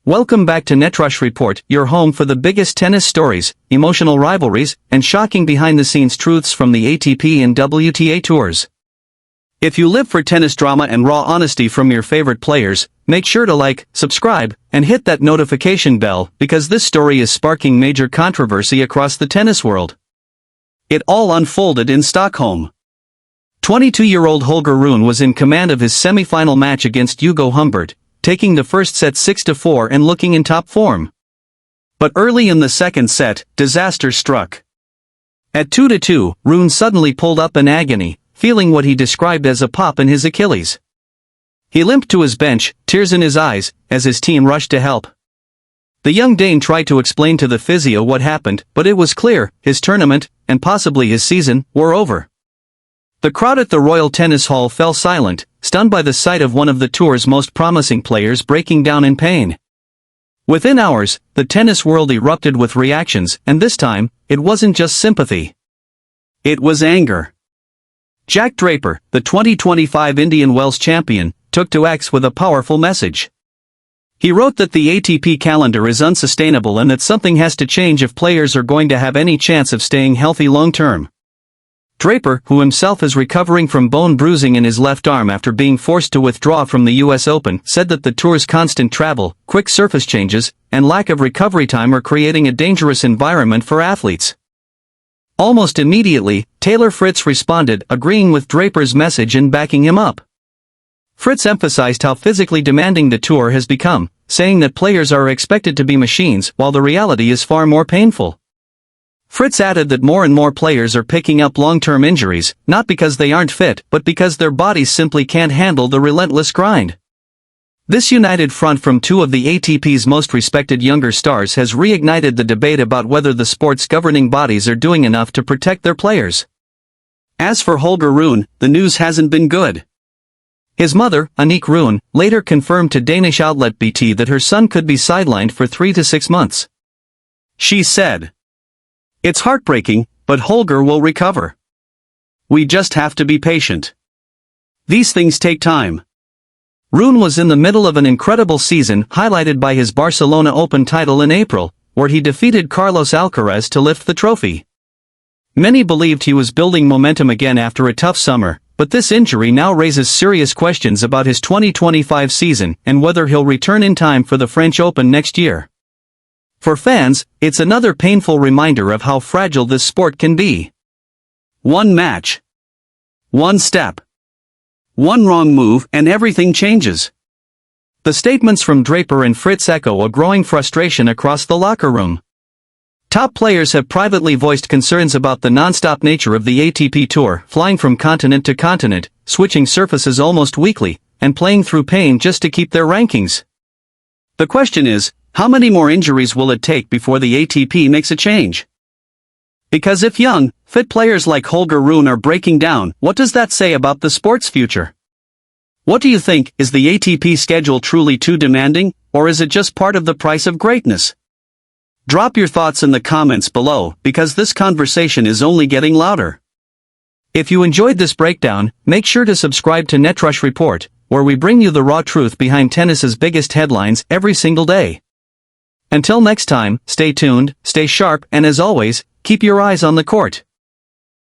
Welcome back to NetRush Report, your home for the biggest tennis stories, emotional rivalries, and shocking behind-the-scenes truths from the ATP and WTA tours. If you live for tennis drama and raw honesty from your favorite players, make sure to like, subscribe, and hit that notification bell because this story is sparking major controversy across the tennis world. It all unfolded in Stockholm. 22-year-old Holger Rune was in command of his semi-final match against Hugo Humbert, taking the first set 6-4 and looking in top form. But early in the second set, disaster struck. At 2-2, Rune suddenly pulled up in agony, feeling what he described as a pop in his Achilles. He limped to his bench, tears in his eyes, as his team rushed to help. The young Dane tried to explain to the physio what happened, but it was clear, his tournament, and possibly his season, were over. The crowd at the Royal Tennis Hall fell silent, stunned by the sight of one of the tour's most promising players breaking down in pain. Within hours, the tennis world erupted with reactions, and this time, it wasn't just sympathy. It was anger. Jack Draper, the 2025 Indian Wells champion, took to X with a powerful message. He wrote that the ATP calendar is unsustainable and that something has to change if players are going to have any chance of staying healthy long-term. Draper, who himself is recovering from bone bruising in his left arm after being forced to withdraw from the US Open, said that the tour's constant travel, quick surface changes, and lack of recovery time are creating a dangerous environment for athletes. Almost immediately, Taylor Fritz responded, agreeing with Draper's message and backing him up. Fritz emphasized how physically demanding the tour has become, saying that players are expected to be machines while the reality is far more painful. Fritz added that more and more players are picking up long-term injuries, not because they aren't fit, but because their bodies simply can't handle the relentless grind. This united front from two of the ATP's most respected younger stars has reignited the debate about whether the sport's governing bodies are doing enough to protect their players. As for Holger Rune, the news hasn't been good. His mother, Annick Rune, later confirmed to Danish outlet BT that her son could be sidelined for 3 to 6 months. She said, "It's heartbreaking, but Holger will recover. We just have to be patient. These things take time." Rune was in the middle of an incredible season highlighted by his Barcelona Open title in April, where he defeated Carlos Alcaraz to lift the trophy. Many believed he was building momentum again after a tough summer, but this injury now raises serious questions about his 2025 season and whether he'll return in time for the French Open next year. For fans, it's another painful reminder of how fragile this sport can be. One match, one step, one wrong move and everything changes. The statements from Draper and Fritz echo a growing frustration across the locker room. Top players have privately voiced concerns about the non-stop nature of the ATP Tour, flying from continent to continent, switching surfaces almost weekly, and playing through pain just to keep their rankings. The question is, how many more injuries will it take before the ATP makes a change? Because if young, fit players like Holger Rune are breaking down, what does that say about the sport's future? What do you think, is the ATP schedule truly too demanding, or is it just part of the price of greatness? Drop your thoughts in the comments below, because this conversation is only getting louder. If you enjoyed this breakdown, make sure to subscribe to NetRush Report, where we bring you the raw truth behind tennis's biggest headlines every single day. Until next time, stay tuned, stay sharp, and as always, keep your eyes on the court.